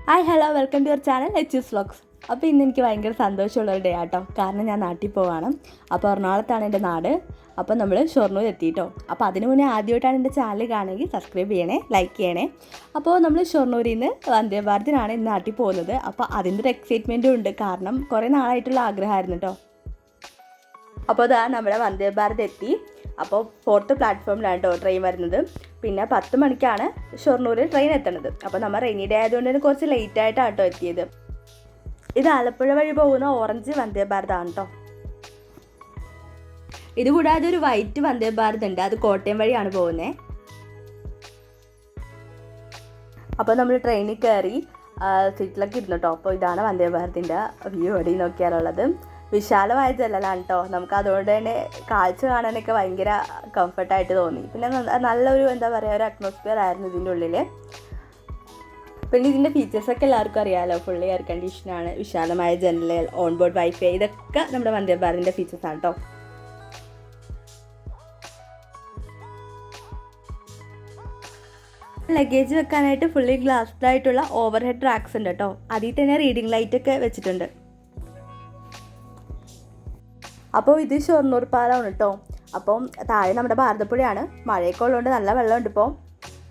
Hi hello welcome to your channel H vlogs. അപ്പോൾ ഇന്ന് എനിക്ക് ഭയങ്കര സന്തോഷമുള്ളൊരു ഡേ ആട്ടോ. കാരണം ഞാൻ നാട്ടിൽ പോവാണ്. അപ്പോൾ എറണാകുളത്താണ് എൻ്റെ നാട്. അപ്പോൾ നമ്മൾ ഷൊർണൂർ എത്തിയിട്ടോ. അപ്പോൾ അതിന് മുന്നേ ആദ്യമായിട്ടാണ് എൻ്റെ ചാനൽ കാണുമെങ്കിൽ സബ്സ്ക്രൈബ് ചെയ്യണേ, ലൈക്ക് ചെയ്യണേ. അപ്പോൾ നമ്മൾ ഷൊർണൂരിൽ നിന്ന് വന്ദേ ഭാരതിനാണ് ഇന്ന് നാട്ടിൽ പോകുന്നത്. അപ്പോൾ അതിൻ്റെ ഒരു എക്സൈറ്റ്മെൻറ്റും ഉണ്ട്. കാരണം കുറേ നാളായിട്ടുള്ള ആഗ്രഹമായിരുന്നു കേട്ടോ. അപ്പോൾ അതാ നമ്മുടെ വന്ദേ ഭാരത് എത്തി. അപ്പോൾ 4th പ്ലാറ്റ്ഫോമിലാണ് കേട്ടോ ട്രെയിൻ വരുന്നത്. പിന്നെ 10 മണിക്കാണ് ഷൊർണൂരിൽ ട്രെയിൻ എത്തുന്നത്. അപ്പോൾ നമ്മൾ റെയിനി ഡേ ആയതുകൊണ്ട് തന്നെ കുറച്ച് ലേറ്റായിട്ടാണ് കേട്ടോ എത്തിയത്. ഇത് ആലപ്പുഴ വഴി പോകുന്ന ഓറഞ്ച് വന്ദേ ഭാരതാണ് കേട്ടോ. ഇതുകൂടാതെ ഒരു വൈറ്റ് വന്ദേ ഭാരത് ഉണ്ട്, അത് കോട്ടയം വഴിയാണ് പോകുന്നത്. അപ്പോൾ നമ്മൾ ട്രെയിനിൽ കയറി സീറ്റിലൊക്കെ ഇരുന്നു കേട്ടോ. അപ്പോൾ ഇതാണ് വന്ദേ ഭാരതിൻ്റെ വ്യൂ. എവിടെ നോക്കിയാലുള്ളത് വിശാലമായ ജനലാണ് കേട്ടോ. നമുക്ക് അതുകൊണ്ട് തന്നെ കാഴ്ച കാണാനൊക്കെ ഭയങ്കര കംഫർട്ടായിട്ട് തോന്നി. പിന്നെ നല്ലൊരു എന്താ പറയുക, ഒരു അറ്റ്മോസ്ഫിയർ ആയിരുന്നു ഇതിൻ്റെ ഉള്ളിൽ. പിന്നെ ഇതിൻ്റെ ഫീച്ചേഴ്സൊക്കെ എല്ലാവർക്കും അറിയാമല്ലോ. ഫുള്ളി എയർ കണ്ടീഷനാണ്, വിശാലമായ ജനലുകൾ, ഓൺ ബോർഡ് വൈഫൈ, ഇതൊക്കെ നമ്മുടെ വന്ദേ ഭാരതിൻ്റെ ഫീച്ചേഴ്സാണ് കേട്ടോ. ലഗേജ് വെക്കാനായിട്ട് ഫുള്ളി ഗ്ലാസ്ഡ് ആയിട്ടുള്ള ഓവർ ഹെഡ് ട്രാക്സ് ഉണ്ട് കേട്ടോ. അതിൽ തന്നെ റീഡിംഗ് ലൈറ്റൊക്കെ വെച്ചിട്ടുണ്ട്. അപ്പോൾ ഇത് ഷൊർണൂർ പാലമാണ് കേട്ടോ. അപ്പം താഴെ നമ്മുടെ ഭാരതപ്പുഴയാണ്. മഴയൊക്കെ ഉള്ളതുകൊണ്ട് നല്ല വെള്ളമുണ്ട് ഇപ്പോൾ.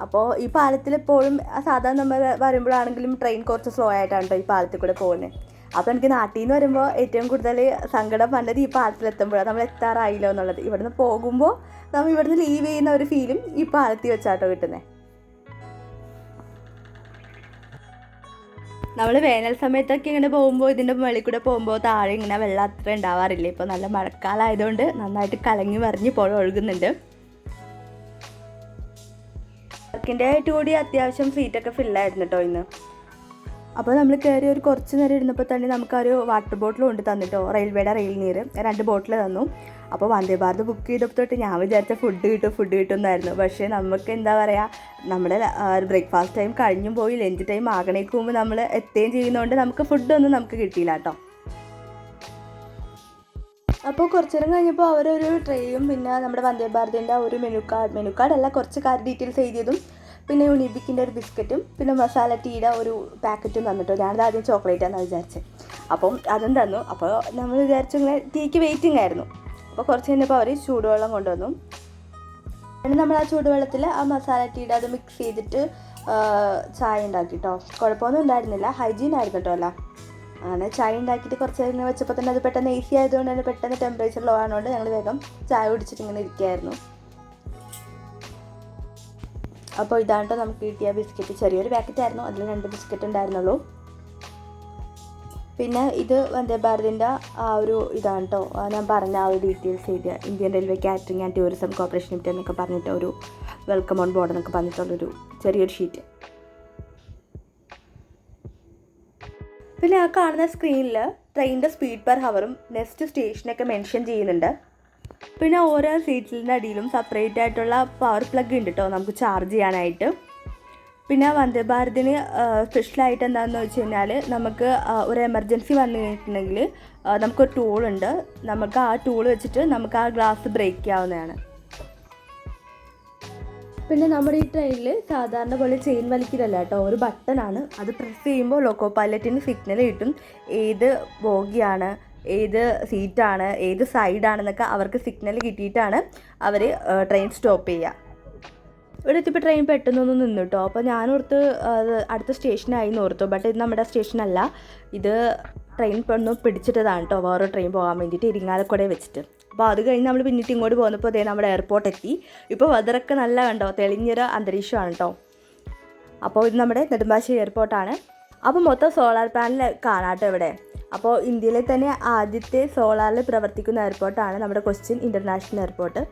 അപ്പോൾ ഈ പാലത്തിൽ എപ്പോഴും സാധാരണ നമ്മൾ വരുമ്പോഴാണെങ്കിലും ട്രെയിൻ കുറച്ച് സ്ലോ ആയിട്ടാണ് കേട്ടോ ഈ പാലത്തിൽ കൂടെ പോകുന്നത്. അപ്പോൾ എനിക്ക് നാട്ടിൽ നിന്ന് വരുമ്പോൾ ഏറ്റവും കൂടുതൽ സങ്കടം വന്നത് ഈ പാലത്തിലെത്തുമ്പോഴാണ്, നമ്മൾ എത്താറായില്ലോ എന്നുള്ളത്. ഇവിടുന്ന് പോകുമ്പോൾ നമ്മൾ ഇവിടുന്ന് ലീവ് ചെയ്യുന്ന ഒരു ഫീലും ഈ പാലത്തിൽ വെച്ചാട്ടോ കിട്ടുന്നത്. നമ്മൾ വേനൽ സമയത്തൊക്കെ ഇങ്ങനെ പോകുമ്പോൾ ഇതിൻ്റെ മുകളിൽ കൂടെ പോകുമ്പോൾ താഴെ ഇങ്ങനെ വെള്ളം അത്ര ഉണ്ടാവാറില്ല. ഇപ്പോൾ നല്ല മഴക്കാലമായതുകൊണ്ട് നന്നായിട്ട് കലങ്ങി മറിഞ്ഞ് പുഴ ഒഴുകുന്നുണ്ട്. വർക്കിൻ്റെ ആയിട്ട് കൂടി അത്യാവശ്യം സീറ്റൊക്കെ ഫില്ലായിരുന്നു കേട്ടോ ഇന്ന്. അപ്പോൾ നമ്മൾ കയറി ഒരു കുറച്ച് നേരം ഇരുന്നപ്പോൾ തന്നെ നമുക്കൊരു വാട്ടർ ബോട്ടിൽ കൊണ്ട് തന്നിട്ടോ. റെയിൽവേയുടെ റെയിൽ നീര് 2 ബോട്ടിൽ തന്നു. അപ്പോൾ വന്ദേ ഭാരത് ബുക്ക് ചെയ്തപ്പോൾ തൊട്ട് ഞാൻ വിചാരിച്ച ഫുഡ് കിട്ടുമെന്നായിരുന്നു. പക്ഷേ നമുക്ക് എന്താ പറയുക, നമ്മുടെ ബ്രേക്ക്ഫാസ്റ്റ് ടൈം കഴിഞ്ഞും പോയി, ലഞ്ച് ടൈം ആകണേക്ക് മുമ്പ് നമ്മൾ എത്തുകയും ചെയ്യുന്നതുകൊണ്ട് നമുക്ക് ഫുഡൊന്നും നമുക്ക് കിട്ടിയില്ല കേട്ടോ. അപ്പോൾ കുറച്ച് നേരം കഴിഞ്ഞപ്പോൾ അവരൊരു ട്രേയും പിന്നെ നമ്മുടെ വന്ദേ ഭാരതിൻ്റെ ഒരു മെനു കാർഡല്ല, കുറച്ച് കാർഡ് ഡീറ്റെയിൽസ് എഴുതിയതും പിന്നെ യുണീബിക്കിൻ്റെ ഒരു ബിസ്ക്കറ്റും പിന്നെ മസാല ടീയുടെ ഒരു പാക്കറ്റും തന്നിട്ടോ. ഞാനത് ആദ്യം ചോക്ലേറ്റാണെന്ന് വിചാരിച്ചത്. അപ്പം അതും തന്നു. അപ്പോൾ നമ്മൾ വിചാരിച്ചു ഇങ്ങനെ ടീക്ക് വെയിറ്റിംഗ് ആയിരുന്നു. അപ്പോൾ കുറച്ച് കഴിഞ്ഞപ്പോൾ അവർ ചൂടുവെള്ളം കൊണ്ടുവന്നു. പിന്നെ നമ്മൾ ആ ചൂടുവെള്ളത്തിൽ ആ മസാല ടീയുടെ അത് മിക്സ് ചെയ്തിട്ട് ചായ ഉണ്ടാക്കി കേട്ടോ. കുഴപ്പമൊന്നും ഉണ്ടായിരുന്നില്ല, ഹൈജീൻ ആയിരുന്നു കേട്ടോ അല്ല. അങ്ങനെ ചായ ഉണ്ടാക്കിയിട്ട് കുറച്ച് നേരം വെച്ചപ്പോൾ തന്നെ അത് പെട്ടെന്ന് ഈസി ആയതുകൊണ്ട് തന്നെ പെട്ടെന്ന് ടെമ്പറേച്ചർ ലോ ആയതുകൊണ്ട് ഞങ്ങൾ വേഗം ചായ കുടിച്ചിട്ട് ഇങ്ങനെ ഇരിക്കുകയായിരുന്നു. അപ്പോൾ ഇതാണ് കേട്ടോ നമുക്ക് കിട്ടിയ ബിസ്ക്കറ്റ്. ചെറിയൊരു പാക്കറ്റായിരുന്നു, അതിൽ 2 ബിസ്ക്കറ്റ് ഉണ്ടായിരുന്നുള്ളൂ. പിന്നെ ഇത് വന്ദേ ഭാരതിൻ്റെ ആ ഒരു ഇതാണ് കേട്ടോ, ഞാൻ പറഞ്ഞ ആ ഒരു ഡീറ്റെയിൽസ് എഴുതിയ Indian railway catering and tourism corporation limited എന്നൊക്കെ പറഞ്ഞിട്ട് ഒരു വെൽക്കം ഓൺ ബോർഡ് എന്നൊക്കെ പറഞ്ഞിട്ടുള്ളൊരു ചെറിയൊരു ഷീറ്റ്. പിന്നെ ആ കാണുന്ന സ്ക്രീനിൽ ട്രെയിനിൻ്റെ സ്പീഡ് പെർ ഹവറും നെക്സ്റ്റ് സ്റ്റേഷനൊക്കെ മെൻഷൻ ചെയ്യുന്നുണ്ട്. പിന്നെ ഓരോ സീറ്റിൻ്റെ അടിയിലും സെപ്പറേറ്റ് ആയിട്ടുള്ള പവർ പ്ലഗ് ഉണ്ട് കേട്ടോ നമുക്ക് ചാർജ് ചെയ്യാനായിട്ട്. പിന്നെ വന്ദേ ഭാരതിന് സ്പെഷ്യലായിട്ട് എന്താണെന്ന് വെച്ച് കഴിഞ്ഞാൽ നമുക്ക് ഒരു എമർജൻസി വന്നു കഴിഞ്ഞിട്ടുണ്ടെങ്കിൽ നമുക്കൊരു ടൂളുണ്ട്. നമുക്ക് ആ ടൂൾ വെച്ചിട്ട് നമുക്ക് ആ ഗ്ലാസ് ബ്രേക്ക് ചെയ്യാവുന്നതാണ്. പിന്നെ നമ്മുടെ ഈ ട്രെയിനിൽ സാധാരണ പോലെ ചെയിൻ വലിക്കലല്ല കേട്ടോ, ഒരു ബട്ടണാണ്. അത് പ്രസ് ചെയ്യുമ്പോൾ ലോക്കോ പൈലറ്റിന് സിഗ്നൽ കിട്ടും ഏത് ബോഗിയാണ്, ഏത് സീറ്റാണ്, ഏത് സൈഡാണെന്നൊക്കെ അവർക്ക് സിഗ്നൽ കിട്ടിയിട്ടാണ് അവർ ട്രെയിൻ സ്റ്റോപ്പ് ചെയ്യുക. ഇവിടെ എത്തിയപ്പോൾ ട്രെയിൻ പെട്ടെന്നൊന്നും നിന്നു കേട്ടോ. അപ്പോൾ ഞാനോർത്ത് അടുത്ത സ്റ്റേഷനായി എന്ന് ഓർത്തു. ബട്ട് ഇത് നമ്മുടെ സ്റ്റേഷനല്ല, ഇത് ട്രെയിൻ ഒന്ന് പിടിച്ചിട്ടതാണ് കേട്ടോ, വേറെ ട്രെയിൻ പോകാൻ വേണ്ടിയിട്ട് ഇരിങ്ങാലക്കുടയിൽ വെച്ചിട്ട്. അപ്പോൾ അത് കഴിഞ്ഞ് നമ്മൾ പിന്നിട്ട് ഇങ്ങോട്ട് പോകുന്നപ്പോൾ അതേ നമ്മുടെ എയർപോർട്ട് എത്തി. ഇപ്പോൾ വെതറൊക്കെ നല്ല കണ്ടോ, തെളിഞ്ഞൊരു അന്തരീക്ഷമാണ് കേട്ടോ. അപ്പോൾ ഇത് നമ്മുടെ നെടുമ്പാശ്ശേരി എയർപോർട്ടാണ്. അപ്പോൾ മൊത്തം സോളാർ പാനൽ കാണാട്ടോ ഇവിടെ. അപ്പോൾ ഇന്ത്യയിലെ തന്നെ ആദ്യത്തെ സോളാറിൽ പ്രവർത്തിക്കുന്ന എയർപോർട്ടാണ് നമ്മുടെ കൊച്ചിൻ ഇൻ്റർനാഷണൽ എയർപോർട്ട്.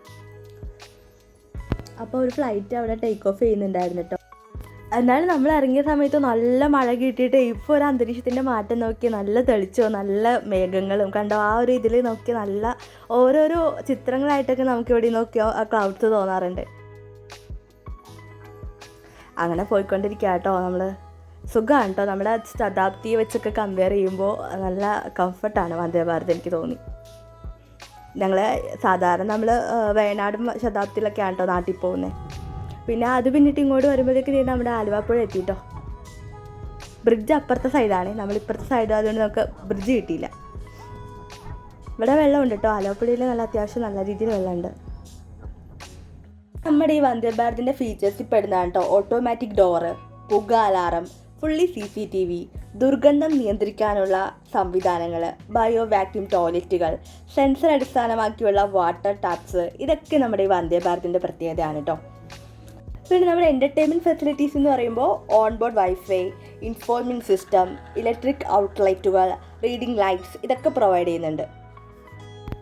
അപ്പോൾ ഒരു ഫ്ലൈറ്റ് അവിടെ ടേക്ക് ഓഫ് ചെയ്യുന്നുണ്ടായിരുന്നു കേട്ടോ. എന്നാലും നമ്മൾ ഇറങ്ങിയ സമയത്ത് നല്ല മഴ കിട്ടിയിട്ട് ഇപ്പോൾ ഒരു അന്തരീക്ഷത്തിൻ്റെ മാറ്റം നോക്കി, നല്ല തെളിച്ചോ, നല്ല മേഘങ്ങളും കണ്ടോ. ആ ഒരു ഇതിൽ നോക്കി നല്ല ഓരോരോ ചിത്രങ്ങളായിട്ടൊക്കെ നമുക്കിവിടെ നോക്കിയോ ആ ക്ലൗഡ്സ് തോന്നാറുണ്ട്. അങ്ങനെ പോയിക്കൊണ്ടിരിക്കുക കേട്ടോ. നമ്മൾ സുഖമാണ് കേട്ടോ. നമ്മുടെ ശതാബ്ദിയെ വെച്ചൊക്കെ കമ്പയർ ചെയ്യുമ്പോൾ നല്ല കംഫർട്ടാണ് വന്ദേ ഭാരത് എനിക്ക് തോന്നി. ഞങ്ങൾ സാധാരണ നമ്മൾ വയനാടും ശതാബ്ദിയിലൊക്കെയാണ് കേട്ടോ നാട്ടിൽ പോകുന്നത്. പിന്നെ അത് പിന്നിട്ട് ഇങ്ങോട്ട് വരുമ്പോഴേക്ക് നമ്മുടെ ആലുവാപ്പുഴ എത്തിയിട്ടോ. ബ്രിഡ്ജ് അപ്പുറത്തെ സൈഡാണ്, നമ്മളിപ്പുറത്തെ സൈഡ് അതുകൊണ്ട് നമുക്ക് ബ്രിഡ്ജ് കിട്ടിയില്ല. ഇവിടെ വെള്ളമുണ്ട് കേട്ടോ, ആലപ്പുഴയിൽ നല്ല അത്യാവശ്യം നല്ല രീതിയിൽ വെള്ളമുണ്ട്. നമ്മുടെ ഈ വന്ദേ ഭാരതിൻ്റെ ഫീച്ചേഴ്സിൽ പെടുന്നതാണ് കേട്ടോ ഓട്ടോമാറ്റിക് ഡോറ്, പുക അലാറം, ഫുള്ളി CCTV, ദുർഗന്ധം നിയന്ത്രിക്കാനുള്ള സംവിധാനങ്ങൾ, ബയോ വാക്യൂം ടോയ്ലറ്റുകൾ, സെൻസർ അടിസ്ഥാനമാക്കിയുള്ള വാട്ടർ ടാപ്സ്, ഇതൊക്കെ നമ്മുടെ ഈ വന്ദേ ഭാരതിൻ്റെ പ്രത്യേകതയാണ് കേട്ടോ. പിന്നെ നമ്മുടെ എൻ്റർടൈൻമെൻറ്റ് ഫെസിലിറ്റീസ് എന്ന് പറയുമ്പോൾ on board wifi, informing system, electric ഔട്ട്ലെറ്റുകൾ, റീഡിംഗ് ലൈറ്റ്സ്, ഇതൊക്കെ പ്രൊവൈഡ് ചെയ്യുന്നുണ്ട്.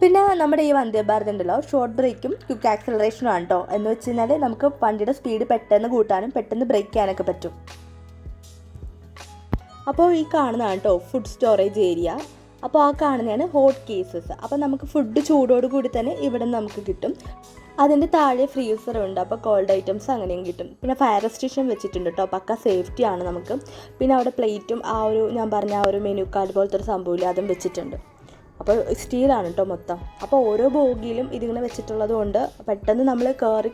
പിന്നെ നമ്മുടെ ഈ വന്ദേ ഭാരത് ഉണ്ടല്ലോ ഷോർട്ട് ബ്രേക്കും ക്വിക്ക് ആക്സലറേഷനും ആണ് കേട്ടോ. എന്ന് വെച്ച് കഴിഞ്ഞാൽ നമുക്ക് വണ്ടിയുടെ സ്പീഡ് പെട്ടെന്ന് കൂട്ടാനും പെട്ടെന്ന് ബ്രേക്ക് ചെയ്യാനൊക്കെ പറ്റും. അപ്പോൾ ഈ കാണുന്നതാണ് കേട്ടോ ഫുഡ് സ്റ്റോറേജ് ഏരിയ. അപ്പോൾ ആ കാണുന്നതാണ് ഹോട്ട് കേസസ്. അപ്പോൾ നമുക്ക് ഫുഡ് ചൂടോട് കൂടി തന്നെ ഇവിടെ നിന്ന് നമുക്ക് കിട്ടും. അതിൻ്റെ താഴെ ഫ്രീസറുണ്ട്, അപ്പോൾ കോൾഡ് ഐറ്റംസ് അങ്ങനെയും കിട്ടും. പിന്നെ ഫയർ എക്സ്റ്റൻഷൻ വെച്ചിട്ടുണ്ട് കേട്ടോ, പക്ക സേഫ്റ്റിയാണ് നമുക്ക്. പിന്നെ അവിടെ പ്ലേറ്റും ആ ഒരു ഞാൻ പറഞ്ഞ ആ ഒരു മെനു കാർഡ് പോലത്തെ ഒരു സംഭവമില്ല അതും വെച്ചിട്ടുണ്ട്. അപ്പോൾ സ്റ്റീലാണ് കേട്ടോ മൊത്തം. അപ്പോൾ ഓരോ ബോഗിയിലും ഇതിങ്ങനെ വെച്ചിട്ടുള്ളത് കൊണ്ട് പെട്ടെന്ന് നമ്മൾ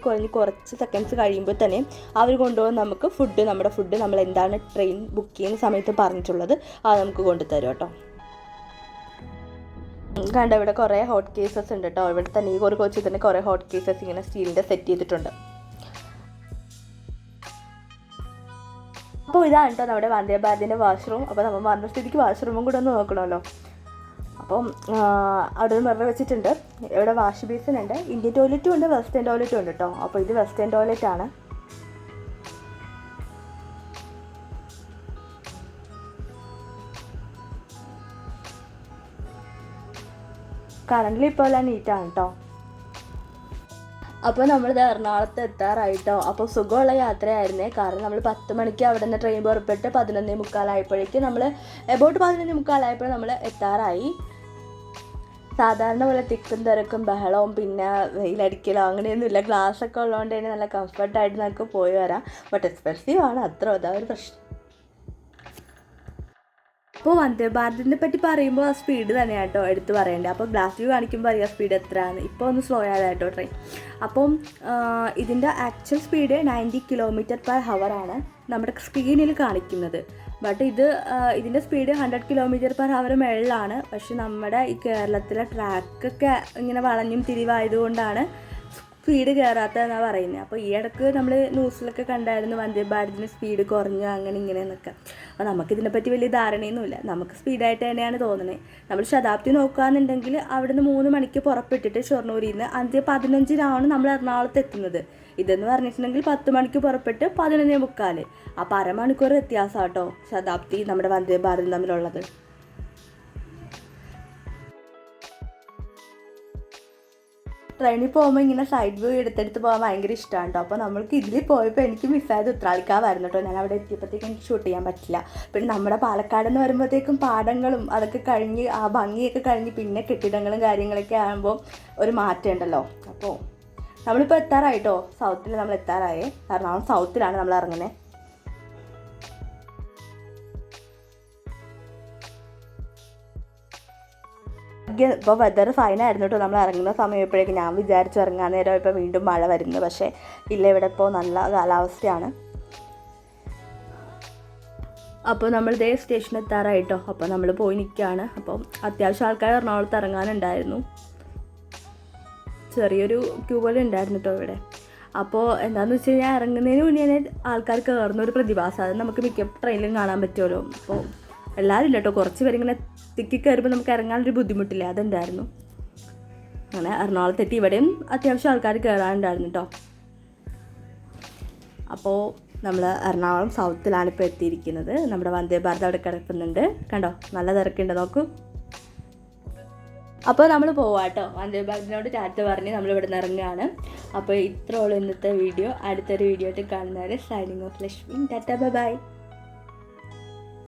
കുഴഞ്ഞ് കുറച്ച് സെക്കൻഡ്സ് കഴിയുമ്പോൾ തന്നെ അവർ കൊണ്ടുപോകും നമുക്ക് ഫുഡ്, നമ്മുടെ ഫുഡ് നമ്മൾ എന്താണ് ട്രെയിൻ ബുക്ക് ചെയ്യുന്ന സമയത്ത് പറഞ്ഞിട്ടുള്ളത് അത് നമുക്ക് കൊണ്ടുതരും കേട്ടോ. കണ്ടോ ഇവിടെ കുറേ ഹോട്ട് കേസസ് ഉണ്ട് കേട്ടോ. ഇവിടെ തന്നെ ഈ ഒരു കോച്ചിൽ തന്നെ കുറേ ഹോട്ട് കേസസ് ഇങ്ങനെ സ്റ്റീലിൻ്റെ സെറ്റ് ചെയ്തിട്ടുണ്ട്. അപ്പോൾ ഇതാണ് കേട്ടോ നമ്മുടെ വന്ദേ ഭാരതിൻ്റെ വാഷ്റൂം. അപ്പോൾ നമ്മൾ വന്ന സ്ഥിതിക്ക് വാഷ്റൂമും കൂടെ ഒന്ന് നോക്കണമല്ലോ. അപ്പം അവിടെ ഒരു മിറർ വെച്ചിട്ടുണ്ട്. ഇവിടെ വാഷ് ബേസിൻ ഉണ്ട്, ഇന്ത്യൻ ടോയ്ലറ്റും ഉണ്ട്, വെസ്റ്റേൺ ടോയ്ലറ്റും ഉണ്ട് കേട്ടോ. അപ്പോൾ ഇത് വെസ്റ്റേൺ ടോയ്ലറ്റാണ്. കറണ്ടിൽ ഇപ്പോൾ എല്ലാം നീറ്റാണ് കേട്ടോ. അപ്പോൾ നമ്മളിത് എറണാകുളത്ത് എത്താറായിട്ടോ. അപ്പോൾ സുഖമുള്ള യാത്രയായിരുന്നേ. കാരണം നമ്മൾ 10 മണിക്ക് അവിടെ നിന്ന് ട്രെയിൻ പുറപ്പെട്ട് 11:45 നമ്മൾ എബൌട്ട് 11:45 നമ്മൾ എത്താറായി. സാധാരണ പോലെ തിക്കും തിരക്കും ബഹളവും പിന്നെ വെയിലടിക്കലോ അങ്ങനെയൊന്നുമില്ല. ഗ്ലാസ്സൊക്കെ ഉള്ളതുകൊണ്ട് തന്നെ നല്ല കംഫർട്ടായിട്ട് നമുക്ക് പോയി വരാം. ബട്ട് എക്സ്പെൻസീവ് ആണ്, അത്ര അതാ ഒരു പ്രശ്നം. അപ്പോൾ വന്ദേ ഭാരതിനെ പറ്റി പറയുമ്പോൾ ആ സ്പീഡ് തന്നെയാണ് കേട്ടോ എടുത്ത് പറയേണ്ടത്. അപ്പോൾ ഗ്ലാസ് വ്യൂ കാണിക്കുമ്പോൾ അറിയാം സ്പീഡ് എത്രയാണ്. ഇപ്പോൾ ഒന്ന് സ്ലോ ആയതായിട്ടോ ട്രെയിൻ. അപ്പം ഇതിൻ്റെ ആക്ച്വൽ സ്പീഡ് 90 km/h ആണ് നമ്മുടെ സ്ക്രീനിൽ കാണിക്കുന്നത്. ബട്ട് ഇതിൻ്റെ സ്പീഡ് 100 km/h മേളിലാണ്. പക്ഷെ നമ്മുടെ ഈ കേരളത്തിലെ ട്രാക്കൊക്കെ ഇങ്ങനെ വളഞ്ഞും തിരിവായതുകൊണ്ടാണ് സ്പീഡ് കയറാത്തതെന്നാണ് പറയുന്നത്. അപ്പോൾ ഈ ഇടയ്ക്ക് നമ്മൾ ന്യൂസിലൊക്കെ കണ്ടായിരുന്നു വന്ദേ ഭാരതിന് സ്പീഡ് കുറഞ്ഞു അങ്ങനെ ഇങ്ങനെയെന്നൊക്കെ. അപ്പോൾ നമുക്കിതിനെപ്പറ്റി വലിയ ധാരണയൊന്നുമില്ല, നമുക്ക് സ്പീഡായിട്ട് തന്നെയാണ് തോന്നുന്നത്. നമ്മൾ ശതാബ്ദി നോക്കുകയാണെന്നുണ്ടെങ്കിൽ അവിടുന്ന് 3 മണിക്ക് പുറപ്പെട്ടിട്ട് ഷൊർണൂരിൽ നിന്ന് 5:15 നമ്മൾ എറണാകുളത്ത് എത്തുന്നത്. ഇതെന്ന് പറഞ്ഞിട്ടുണ്ടെങ്കിൽ 10 മണിക്ക് പുറപ്പെട്ട് 11:45. അപ്പോൾ അരമണിക്കൂർ വ്യത്യാസം കേട്ടോ ശതാബ്ദി നമ്മുടെ വന്ദേ ഭാരതും തമ്മിലുള്ളത്. ട്രെയിനിൽ പോകുമ്പോൾ ഇങ്ങനെ സൈഡ് വ്യൂ എടുത്തെടുത്ത് പോകാൻ ഭയങ്കര ഇഷ്ടമാണ് കേട്ടോ. അപ്പോൾ നമ്മൾക്ക് ഇതിൽ പോയപ്പോൾ എനിക്ക് മിസ്സായത് ഉത്രാളിക്കാവായിരുന്നു കേട്ടോ. ഞാൻ അവിടെ എത്തിയപ്പോഴത്തേക്കും എനിക്ക് ഷൂട്ട് ചെയ്യാൻ പറ്റില്ല. പിന്നെ നമ്മുടെ പാലക്കാട് എന്ന് വരുമ്പോഴത്തേക്കും പാടങ്ങളും അതൊക്കെ കഴിഞ്ഞ് ആ ഭംഗിയൊക്കെ കഴിഞ്ഞ് പിന്നെ കെട്ടിടങ്ങളും കാര്യങ്ങളൊക്കെ ആകുമ്പോൾ ഒരു മാറ്റം ഉണ്ടല്ലോ. അപ്പോൾ നമ്മളിപ്പോൾ എത്താറായിട്ടോ, സൗത്തിൽ നമ്മൾ എത്താറായേ. എറണാകുളം സൗത്തിലാണ് നമ്മൾ ഇറങ്ങുന്നത്. ഇപ്പോൾ വെതർ ഫൈനായിരുന്നു കേട്ടോ നമ്മൾ ഇറങ്ങുന്ന സമയപ്പോഴേക്കും. ഞാൻ വിചാരിച്ചു ഇറങ്ങാൻ നേരം ഇപ്പോൾ വീണ്ടും മഴ വരുന്നു, പക്ഷേ ഇല്ല, ഇവിടെ ഇപ്പോൾ നല്ല കാലാവസ്ഥയാണ്. അപ്പോൾ നമ്മൾ ഇതേ സ്റ്റേഷനിൽ എത്താറായിട്ടോ. അപ്പോൾ നമ്മൾ പോയി നിൽക്കുകയാണ്. അപ്പോൾ അത്യാവശ്യം ആൾക്കാർ എറണാകുളത്ത് ഇറങ്ങാനുണ്ടായിരുന്നു. ചെറിയൊരു ക്യൂ പോലെ ഉണ്ടായിരുന്നു കേട്ടോ ഇവിടെ. അപ്പോൾ എന്താണെന്ന് വെച്ച് കഴിഞ്ഞാൽ ഇറങ്ങുന്നതിന് മുന്നേ ആൾക്കാർ കയറുന്നൊരു പ്രതിഭാസം അത് നമുക്ക് മിക്ക ട്രെയിനിലും കാണാൻ പറ്റുമല്ലോ. അപ്പോൾ എല്ലാവരും ഇല്ല കേട്ടോ, കുറച്ച് പേരിങ്ങനെ തിക്കി കയറുമ്പോൾ നമുക്ക് ഇറങ്ങാനൊരു ബുദ്ധിമുട്ടില്ല, അതുണ്ടായിരുന്നു. അങ്ങനെ എറണാകുളത്തെത്തി ഇവിടെയും അത്യാവശ്യം ആൾക്കാർ കയറാനുണ്ടായിരുന്നു കേട്ടോ. അപ്പോൾ നമ്മൾ എറണാകുളം സൗത്തിലാണ് ഇപ്പോൾ എത്തിയിരിക്കുന്നത്. നമ്മുടെ വന്ദേ ഭാരത് അവിടെ കിടക്കുന്നുണ്ട്, കണ്ടോ നല്ല തിരക്കുണ്ട് നോക്കൂ. അപ്പോൾ നമ്മൾ പോവാം കേട്ടോ. വന്ദേ ഭാരതിനോട് ടാറ്റ പറഞ്ഞ് നമ്മളിവിടെ നിന്ന് ഇറങ്ങുകയാണ്. അപ്പോൾ ഇത്രയുള്ള ഇന്നത്തെ വീഡിയോ. അടുത്തൊരു വീഡിയോ ആയിട്ട് കാണുന്നവരെ signing off Lakshmi. Tata, bye bye.